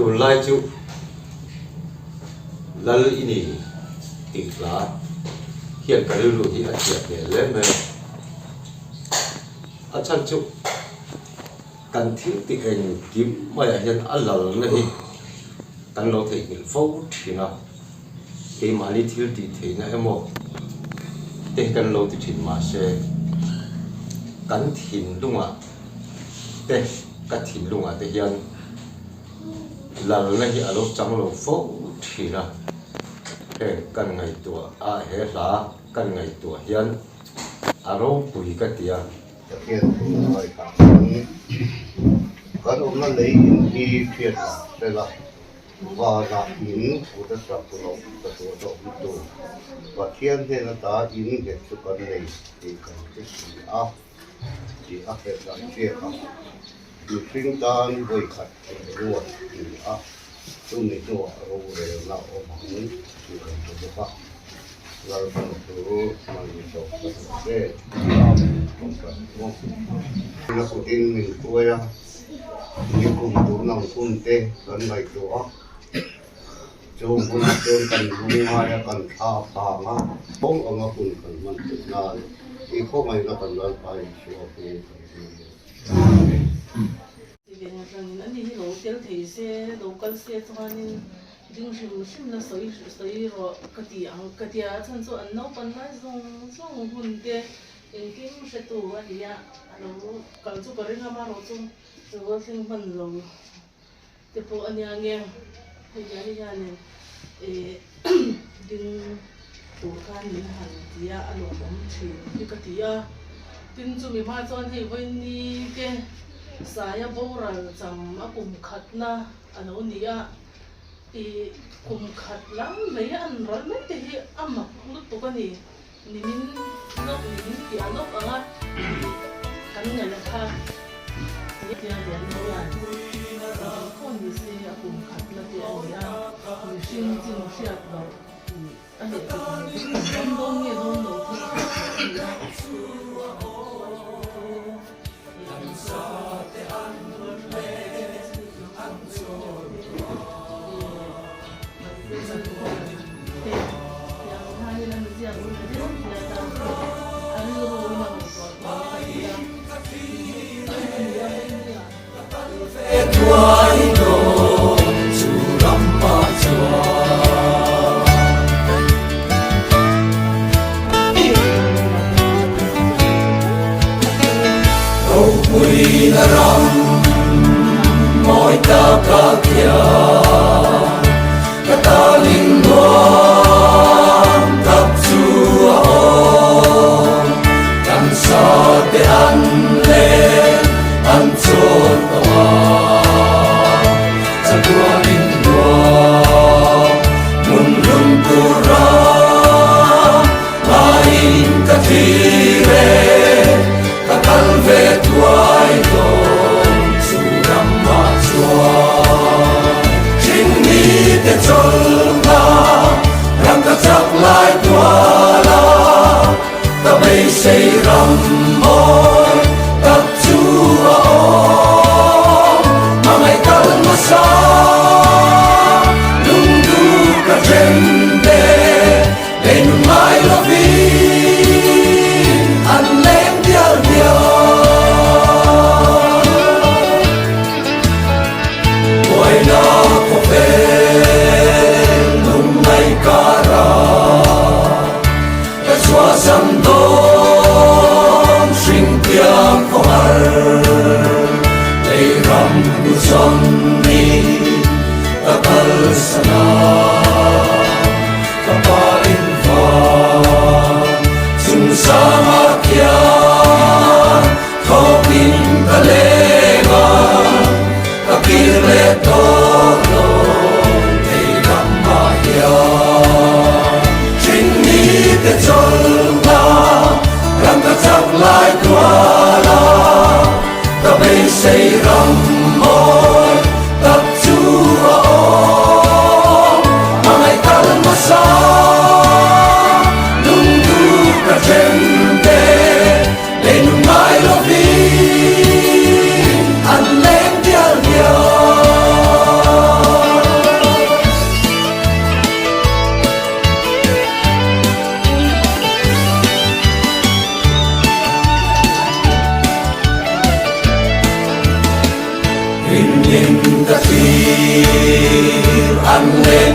tu lai chu lal ini tikla hian karilu hi a chiat le me a chan chu kan thil ti eng kim mai hian alal na hi kan lo thei hil fo thina ke mali thil ti theina emo te kan lo ti thin ma se kan thin lunga te ka thin lunga te hian lal na hi alo chang lo fo thina he kan ngai tua a he la kan ngai tua hian aro pui ka tia hiện thời cả các ông nó lấy những đi phiền đây là và là những của tất cả của nó tất cả của nó và thiên thế nó ta những cái sự cần này thì cần cái gì thì phải làm chuyện thì sinh tan với khách luôn thì tôi nghĩ tôi ở đây là ông muốn thì cần cho các là phần thứ mà mình chọn để không cần nó cũng tin mình quay ra những cùng tụ lòng cùng tê cần ngày đó chung cùng chung cần vui hay cần tha phàng á bông ông nó cùng cần mình tự nào thì không ai nó cần làm phải chịu cái anh đi lỗ tiêu thì xe lỗ con xe cho anh đừng dùng là sấy rồi cái tiệm chân số anh nấu phần lại dùng hồn tê em kim sẽ tủ anh đi à lỗ cần chút cái này mà lỗ chung rồi sinh phần rồi thì phụ anh nghe thì nhà này đừng tủ can mình hẳn thì à lỗ bấm thì cái tiệm tin chúng mình phải cho anh thì bên đi cái saya bora jam aku mukhatna ano niya kumkhatlang layan ran te amma lut to kani nimin no nimin ti ano angat kan ngala kha ni ti yan no ya ko ni se aku mukhatna ti ania ni shin jin sia ba ani ko don ni don no ti mọi ta cả kia ta linh loan tập chúa làm sao để ăn lên ăn trốn tòa chẳng tua linh loan muốn lưng tu ra mà in cả thi về cả căn về tuổi rồi te cholna ram ka chak lai tua la ta bay say ram môi tập chúa mà ngày cơn mưa xa lung du cả trên đê để nung mai lo vi ăn lên điêu điêu mỗi nào có về Sandon sing tiang kohar Lei ram Johnny takal sana kapain va sung sama kia kopin kalega kakile todo Lei ram mahia te cholna ram ta chak lai tua la ta bay say ram môi tập chúa mà ngày ta lần mà xa lung du cả trên đê để nung mai lo vi ăn lên điêu điêu Rinnin kasir an lên